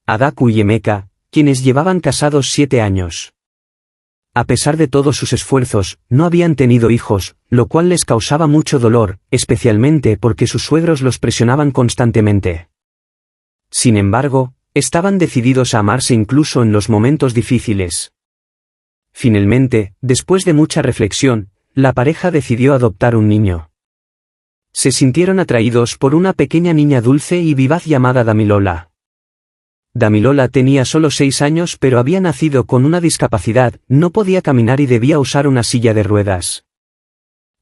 Adaku y Emeka, quienes llevaban casados 7 años. A pesar de todos sus esfuerzos, no habían tenido hijos, lo cual les causaba mucho dolor, especialmente porque sus suegros los presionaban constantemente. Sin embargo, estaban decididos a amarse incluso en los momentos difíciles. Finalmente, después de mucha reflexión, la pareja decidió adoptar un niño. Se sintieron atraídos por una pequeña niña dulce y vivaz llamada Damilola. Damilola tenía solo 6 años pero había nacido con una discapacidad, no podía caminar y debía usar una silla de ruedas.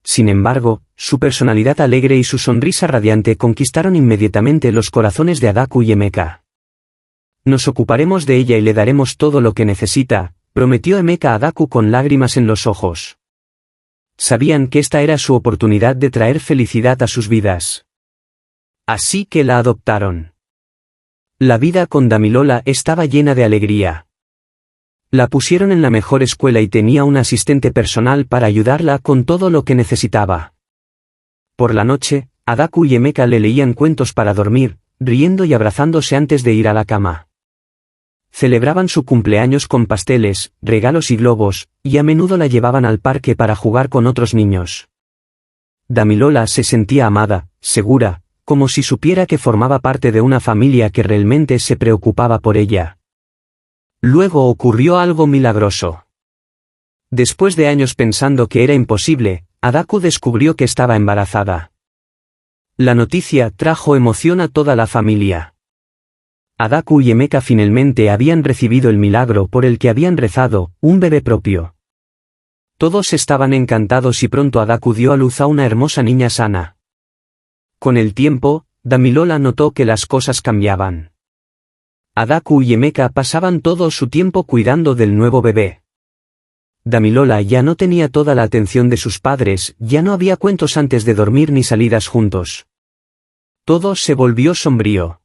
Sin embargo, su personalidad alegre y su sonrisa radiante conquistaron inmediatamente los corazones de Adaku y Emeka. Nos ocuparemos de ella y le daremos todo lo que necesita, prometió Emeka a Adaku con lágrimas en los ojos. Sabían que esta era su oportunidad de traer felicidad a sus vidas. Así que la adoptaron. La vida con Damilola estaba llena de alegría. La pusieron en la mejor escuela y tenía un asistente personal para ayudarla con todo lo que necesitaba. Por la noche, Adaku y Emeka le leían cuentos para dormir, riendo y abrazándose antes de ir a la cama. Celebraban su cumpleaños con pasteles, regalos y globos, y a menudo la llevaban al parque para jugar con otros niños. Damilola se sentía amada, segura, como si supiera que formaba parte de una familia que realmente se preocupaba por ella. Luego ocurrió algo milagroso. Después de años pensando que era imposible, Adaku descubrió que estaba embarazada. La noticia trajo emoción a toda la familia. Adaku y Emeka finalmente habían recibido el milagro por el que habían rezado, un bebé propio. Todos estaban encantados y pronto Adaku dio a luz a una hermosa niña sana. Con el tiempo, Damilola notó que las cosas cambiaban. Adaku y Emeka pasaban todo su tiempo cuidando del nuevo bebé. Damilola ya no tenía toda la atención de sus padres, ya no había cuentos antes de dormir ni salidas juntos. Todo se volvió sombrío.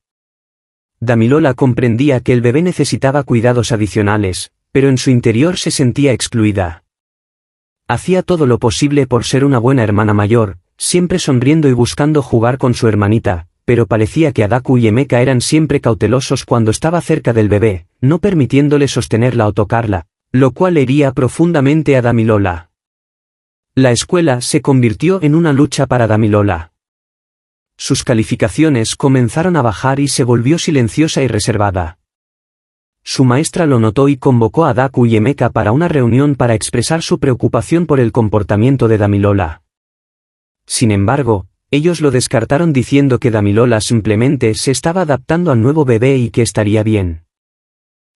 Damilola comprendía que el bebé necesitaba cuidados adicionales, pero en su interior se sentía excluida. Hacía todo lo posible por ser una buena hermana mayor, siempre sonriendo y buscando jugar con su hermanita, pero parecía que Adaku y Emeka eran siempre cautelosos cuando estaba cerca del bebé, no permitiéndole sostenerla o tocarla, lo cual hería profundamente a Damilola. La escuela se convirtió en una lucha para Damilola. Sus calificaciones comenzaron a bajar y se volvió silenciosa y reservada. Su maestra lo notó y convocó a Adaku y Emeka para una reunión para expresar su preocupación por el comportamiento de Damilola. Sin embargo, ellos lo descartaron diciendo que Damilola simplemente se estaba adaptando al nuevo bebé y que estaría bien.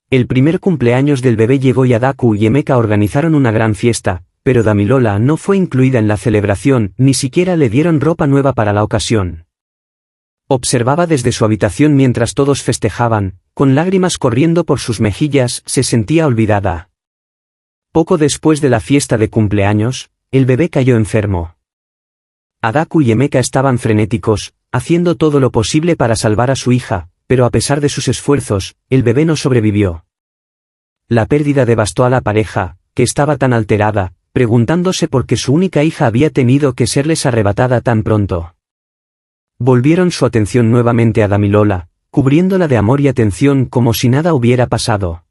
El primer cumpleaños del bebé llegó y Adaku y Emeka organizaron una gran fiesta, pero Damilola no fue incluida en la celebración, ni siquiera le dieron ropa nueva para la ocasión. Observaba desde su habitación mientras todos festejaban, con lágrimas corriendo por sus mejillas, se sentía olvidada. Poco después de la fiesta de cumpleaños, el bebé cayó enfermo. Adaku y Emeka estaban frenéticos, haciendo todo lo posible para salvar a su hija, pero a pesar de sus esfuerzos, el bebé no sobrevivió. La pérdida devastó a la pareja, que estaba tan alterada, preguntándose por qué su única hija había tenido que serles arrebatada tan pronto. Volvieron su atención nuevamente a Damilola, cubriéndola de amor y atención como si nada hubiera pasado.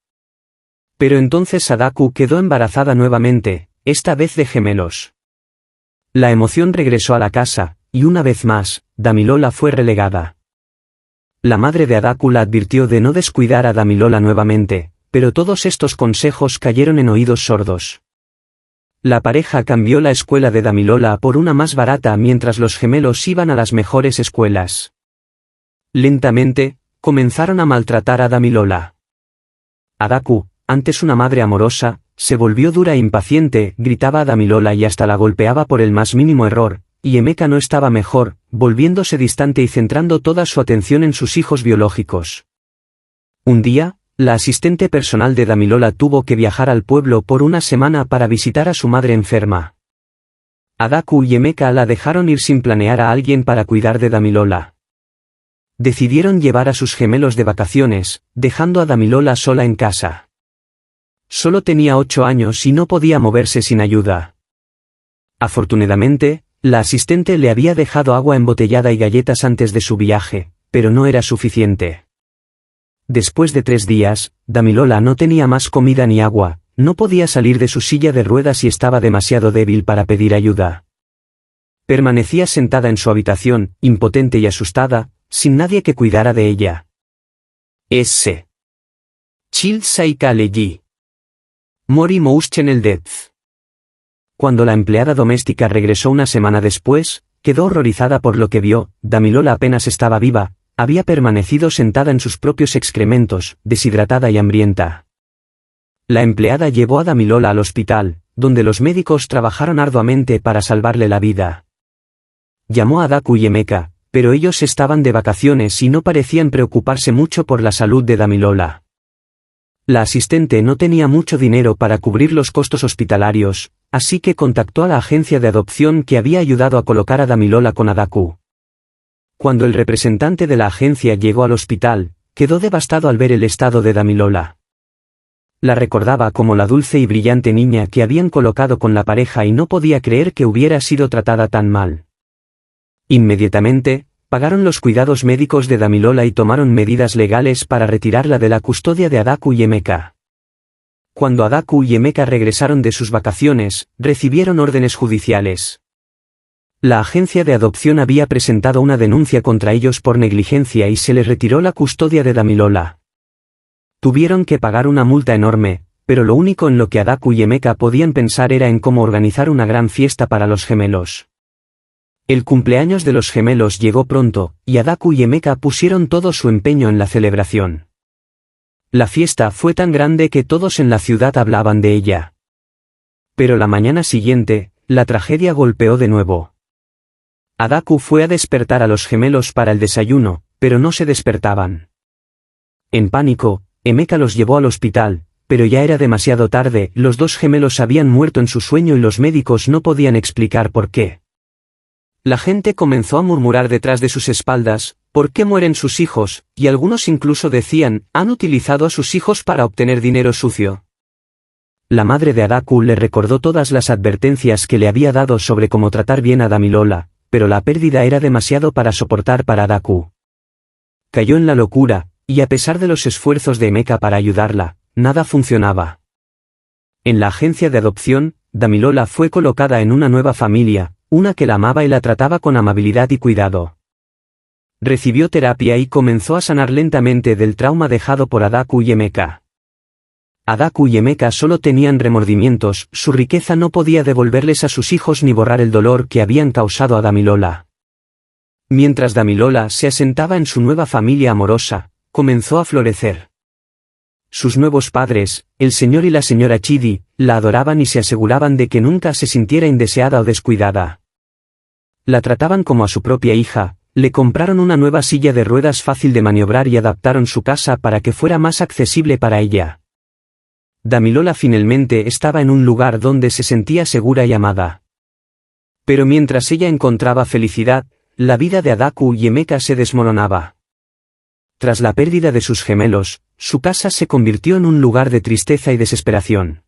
Pero entonces Adaku quedó embarazada nuevamente, esta vez de gemelos. La emoción regresó a la casa, y una vez más, Damilola fue relegada. La madre de Adaku la advirtió de no descuidar a Damilola nuevamente, pero todos estos consejos cayeron en oídos sordos. La pareja cambió la escuela de Damilola por una más barata mientras los gemelos iban a las mejores escuelas. Lentamente, comenzaron a maltratar a Damilola. Adaku, antes una madre amorosa, se volvió dura e impaciente, gritaba a Damilola y hasta la golpeaba por el más mínimo error, y Emeka no estaba mejor, volviéndose distante y centrando toda su atención en sus hijos biológicos. Un día, la asistente personal de Damilola tuvo que viajar al pueblo por una semana para visitar a su madre enferma. Adaku y Emeka la dejaron ir sin planear a alguien para cuidar de Damilola. Decidieron llevar a sus gemelos de vacaciones, dejando a Damilola sola en casa. Solo tenía 8 años y no podía moverse sin ayuda. Afortunadamente, la asistente le había dejado agua embotellada y galletas antes de su viaje, pero no era suficiente. Después de 3 días, Damilola no tenía más comida ni agua, no podía salir de su silla de ruedas y estaba demasiado débil para pedir ayuda. Permanecía sentada en su habitación, impotente y asustada, sin nadie que cuidara de ella. S. Child Saikaleji. Mori Mouschenel Death. Cuando la empleada doméstica regresó una semana después, quedó horrorizada por lo que vio. Damilola apenas estaba viva, había permanecido sentada en sus propios excrementos, deshidratada y hambrienta. La empleada llevó a Damilola al hospital, donde los médicos trabajaron arduamente para salvarle la vida. Llamó a Adaku y Emeka, pero ellos estaban de vacaciones y no parecían preocuparse mucho por la salud de Damilola. La asistente no tenía mucho dinero para cubrir los costos hospitalarios, así que contactó a la agencia de adopción que había ayudado a colocar a Damilola con Adaku. Cuando el representante de la agencia llegó al hospital, quedó devastado al ver el estado de Damilola. La recordaba como la dulce y brillante niña que habían colocado con la pareja y no podía creer que hubiera sido tratada tan mal. Inmediatamente, pagaron los cuidados médicos de Damilola y tomaron medidas legales para retirarla de la custodia de Adaku y Emeka. Cuando Adaku y Emeka regresaron de sus vacaciones, recibieron órdenes judiciales. La agencia de adopción había presentado una denuncia contra ellos por negligencia y se les retiró la custodia de Damilola. Tuvieron que pagar una multa enorme, pero lo único en lo que Adaku y Emeka podían pensar era en cómo organizar una gran fiesta para los gemelos. El cumpleaños de los gemelos llegó pronto, y Adaku y Emeka pusieron todo su empeño en la celebración. La fiesta fue tan grande que todos en la ciudad hablaban de ella. Pero la mañana siguiente, la tragedia golpeó de nuevo. Adaku fue a despertar a los gemelos para el desayuno, pero no se despertaban. En pánico, Emeka los llevó al hospital, pero ya era demasiado tarde, los dos gemelos habían muerto en su sueño y los médicos no podían explicar por qué. La gente comenzó a murmurar detrás de sus espaldas, ¿por qué mueren sus hijos? Y algunos incluso decían, ¿han utilizado a sus hijos para obtener dinero sucio? La madre de Adaku le recordó todas las advertencias que le había dado sobre cómo tratar bien a Damilola, pero la pérdida era demasiado para soportar para Adaku. Cayó en la locura, y a pesar de los esfuerzos de Emeka para ayudarla, nada funcionaba. En la agencia de adopción, Damilola fue colocada en una nueva familia, una que la amaba y la trataba con amabilidad y cuidado. Recibió terapia y comenzó a sanar lentamente del trauma dejado por Adaku y Emeka. Adaku y Emeka solo tenían remordimientos, su riqueza no podía devolverles a sus hijos ni borrar el dolor que habían causado a Damilola. Mientras Damilola se asentaba en su nueva familia amorosa, comenzó a florecer. Sus nuevos padres, el señor y la señora Chidi, la adoraban y se aseguraban de que nunca se sintiera indeseada o descuidada. La trataban como a su propia hija, le compraron una nueva silla de ruedas fácil de maniobrar y adaptaron su casa para que fuera más accesible para ella. Damilola finalmente estaba en un lugar donde se sentía segura y amada. Pero mientras ella encontraba felicidad, la vida de Adaku y Emeka se desmoronaba. Tras la pérdida de sus gemelos, su casa se convirtió en un lugar de tristeza y desesperación.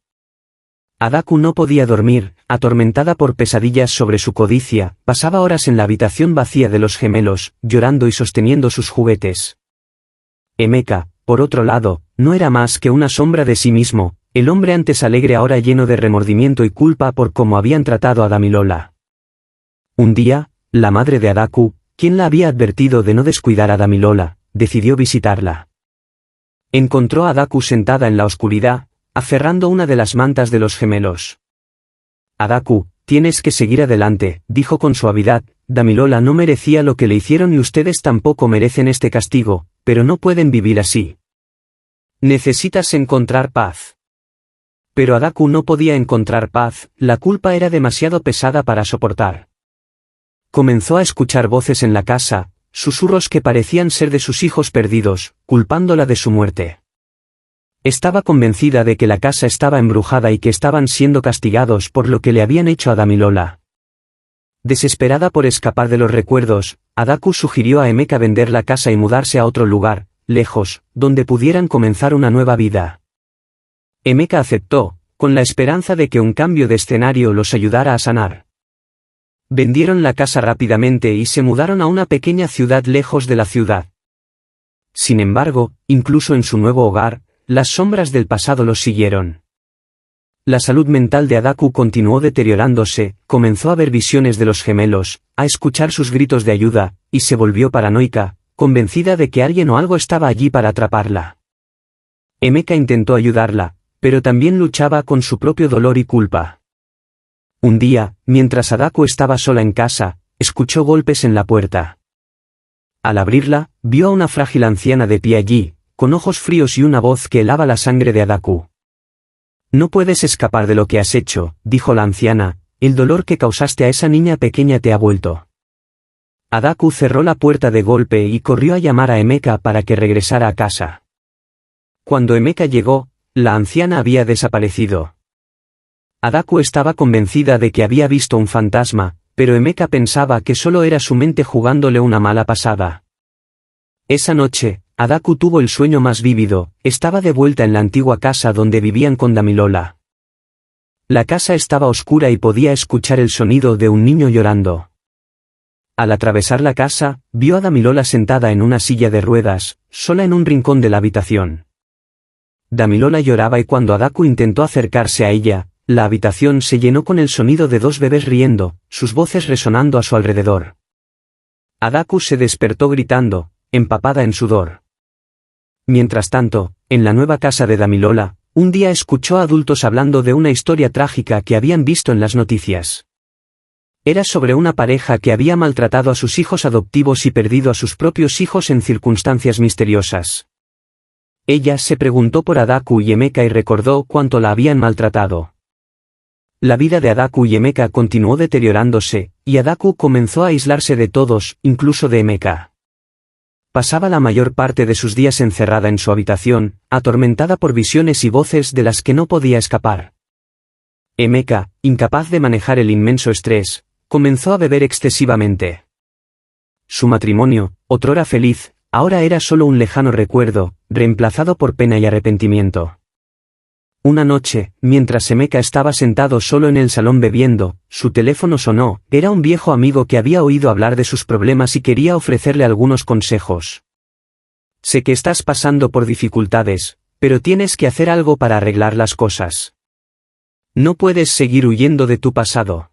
Adaku no podía dormir, atormentada por pesadillas sobre su codicia, pasaba horas en la habitación vacía de los gemelos, llorando y sosteniendo sus juguetes. Emeka, por otro lado, no era más que una sombra de sí mismo, el hombre antes alegre ahora lleno de remordimiento y culpa por cómo habían tratado a Damilola. Un día, la madre de Adaku, quien la había advertido de no descuidar a Damilola, decidió visitarla. Encontró a Adaku sentada en la oscuridad, aferrando una de las mantas de los gemelos. Adaku, tienes que seguir adelante, dijo con suavidad, Damilola no merecía lo que le hicieron y ustedes tampoco merecen este castigo, pero no pueden vivir así. Necesitas encontrar paz. Pero Adaku no podía encontrar paz, la culpa era demasiado pesada para soportar. Comenzó a escuchar voces en la casa, susurros que parecían ser de sus hijos perdidos, culpándola de su muerte. Estaba convencida de que la casa estaba embrujada y que estaban siendo castigados por lo que le habían hecho a Damilola. Desesperada por escapar de los recuerdos, Adaku sugirió a Emeka vender la casa y mudarse a otro lugar, lejos, donde pudieran comenzar una nueva vida. Emeka aceptó, con la esperanza de que un cambio de escenario los ayudara a sanar. Vendieron la casa rápidamente y se mudaron a una pequeña ciudad lejos de la ciudad. Sin embargo, incluso en su nuevo hogar, las sombras del pasado los siguieron. La salud mental de Adaku continuó deteriorándose, comenzó a ver visiones de los gemelos, a escuchar sus gritos de ayuda, y se volvió paranoica, convencida de que alguien o algo estaba allí para atraparla. Emeka intentó ayudarla, pero también luchaba con su propio dolor y culpa. Un día, mientras Adaku estaba sola en casa, escuchó golpes en la puerta. Al abrirla, vio a una frágil anciana de pie allí, con ojos fríos y una voz que helaba la sangre de Adaku. «No puedes escapar de lo que has hecho», dijo la anciana, «el dolor que causaste a esa niña pequeña te ha vuelto». Adaku cerró la puerta de golpe y corrió a llamar a Emeka para que regresara a casa. Cuando Emeka llegó, la anciana había desaparecido. Adaku estaba convencida de que había visto un fantasma, pero Emeka pensaba que solo era su mente jugándole una mala pasada. Esa noche, Adaku tuvo el sueño más vívido, estaba de vuelta en la antigua casa donde vivían con Damilola. La casa estaba oscura y podía escuchar el sonido de un niño llorando. Al atravesar la casa, vio a Damilola sentada en una silla de ruedas, sola en un rincón de la habitación. Damilola lloraba y cuando Adaku intentó acercarse a ella, la habitación se llenó con el sonido de dos bebés riendo, sus voces resonando a su alrededor. Adaku se despertó gritando, empapada en sudor. Mientras tanto, en la nueva casa de Damilola, un día escuchó a adultos hablando de una historia trágica que habían visto en las noticias. Era sobre una pareja que había maltratado a sus hijos adoptivos y perdido a sus propios hijos en circunstancias misteriosas. Ella se preguntó por Adaku y Emeka y recordó cuánto la habían maltratado. La vida de Adaku y Emeka continuó deteriorándose, y Adaku comenzó a aislarse de todos, incluso de Emeka. Pasaba la mayor parte de sus días encerrada en su habitación, atormentada por visiones y voces de las que no podía escapar. Emeka, incapaz de manejar el inmenso estrés, comenzó a beber excesivamente. Su matrimonio, otrora feliz, ahora era solo un lejano recuerdo, reemplazado por pena y arrepentimiento. Una noche, mientras Emeka estaba sentado solo en el salón bebiendo, su teléfono sonó, era un viejo amigo que había oído hablar de sus problemas y quería ofrecerle algunos consejos. «Sé que estás pasando por dificultades, pero tienes que hacer algo para arreglar las cosas. No puedes seguir huyendo de tu pasado.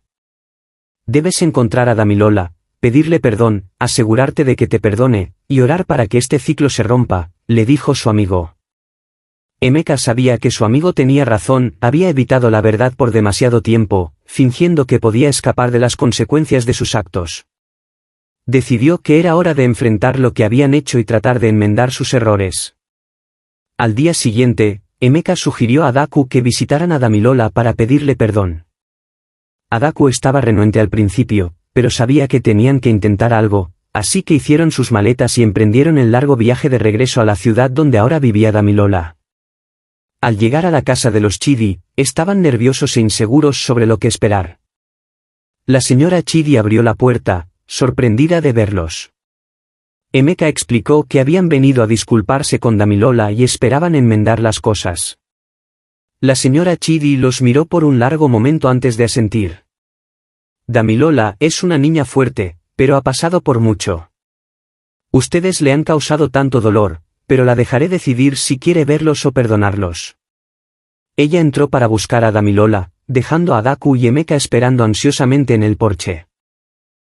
Debes encontrar a Damilola, pedirle perdón, asegurarte de que te perdone, y orar para que este ciclo se rompa», le dijo su amigo. Emeka sabía que su amigo tenía razón, había evitado la verdad por demasiado tiempo, fingiendo que podía escapar de las consecuencias de sus actos. Decidió que era hora de enfrentar lo que habían hecho y tratar de enmendar sus errores. Al día siguiente, Emeka sugirió a Adaku que visitaran a Damilola para pedirle perdón. Adaku estaba renuente al principio, pero sabía que tenían que intentar algo, así que hicieron sus maletas y emprendieron el largo viaje de regreso a la ciudad donde ahora vivía Damilola. Al llegar a la casa de los Chidi, estaban nerviosos e inseguros sobre lo que esperar. La señora Chidi abrió la puerta, sorprendida de verlos. Emeka explicó que habían venido a disculparse con Damilola y esperaban enmendar las cosas. La señora Chidi los miró por un largo momento antes de asentir. Damilola es una niña fuerte, pero ha pasado por mucho. Ustedes le han causado tanto dolor, pero la dejaré decidir si quiere verlos o perdonarlos. Ella entró para buscar a Damilola, dejando a Adaku y Emeka esperando ansiosamente en el porche.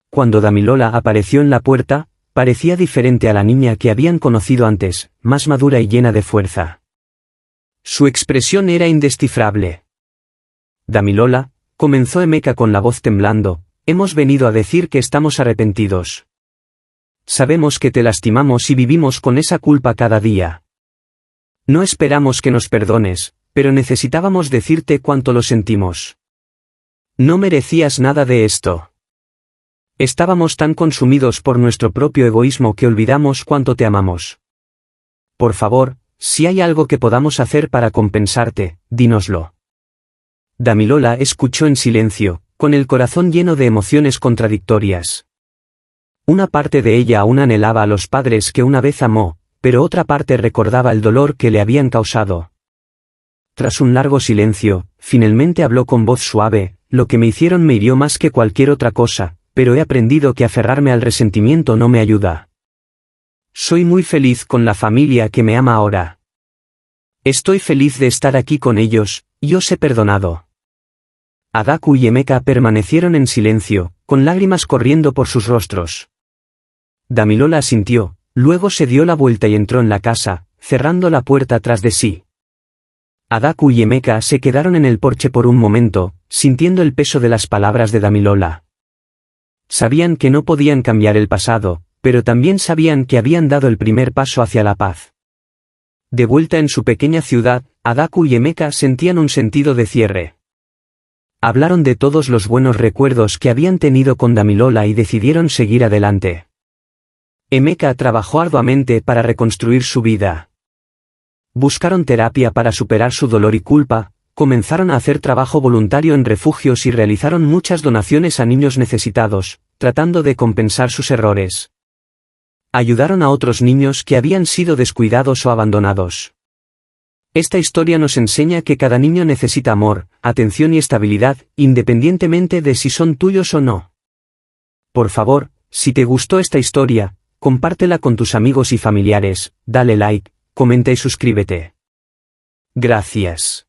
Cuando Damilola apareció en la puerta, parecía diferente a la niña que habían conocido antes, más madura y llena de fuerza. Su expresión era indescifrable. «Damilola», comenzó Emeka con la voz temblando, «hemos venido a decir que estamos arrepentidos. Sabemos que te lastimamos y vivimos con esa culpa cada día. No esperamos que nos perdones, pero necesitábamos decirte cuánto lo sentimos. No merecías nada de esto. Estábamos tan consumidos por nuestro propio egoísmo que olvidamos cuánto te amamos. Por favor, si hay algo que podamos hacer para compensarte, dínoslo». Damilola escuchó en silencio, con el corazón lleno de emociones contradictorias. Una parte de ella aún anhelaba a los padres que una vez amó, pero otra parte recordaba el dolor que le habían causado. Tras un largo silencio, finalmente habló con voz suave: «Lo que me hicieron me hirió más que cualquier otra cosa, pero he aprendido que aferrarme al resentimiento no me ayuda. Soy muy feliz con la familia que me ama ahora. Estoy feliz de estar aquí con ellos, y os he perdonado. Adaku y Emeka permanecieron en silencio, con lágrimas corriendo por sus rostros. Damilola asintió, luego se dio la vuelta y entró en la casa, cerrando la puerta tras de sí. Adaku y Emeka se quedaron en el porche por un momento, sintiendo el peso de las palabras de Damilola. Sabían que no podían cambiar el pasado, pero también sabían que habían dado el primer paso hacia la paz. De vuelta en su pequeña ciudad, Adaku y Emeka sentían un sentido de cierre. Hablaron de todos los buenos recuerdos que habían tenido con Damilola y decidieron seguir adelante. Emeka trabajó arduamente para reconstruir su vida. Buscaron terapia para superar su dolor y culpa, comenzaron a hacer trabajo voluntario en refugios y realizaron muchas donaciones a niños necesitados, tratando de compensar sus errores. Ayudaron a otros niños que habían sido descuidados o abandonados. Esta historia nos enseña que cada niño necesita amor, atención y estabilidad, independientemente de si son tuyos o no. Por favor, si te gustó esta historia, compártela con tus amigos y familiares, dale like, comenta y suscríbete. Gracias.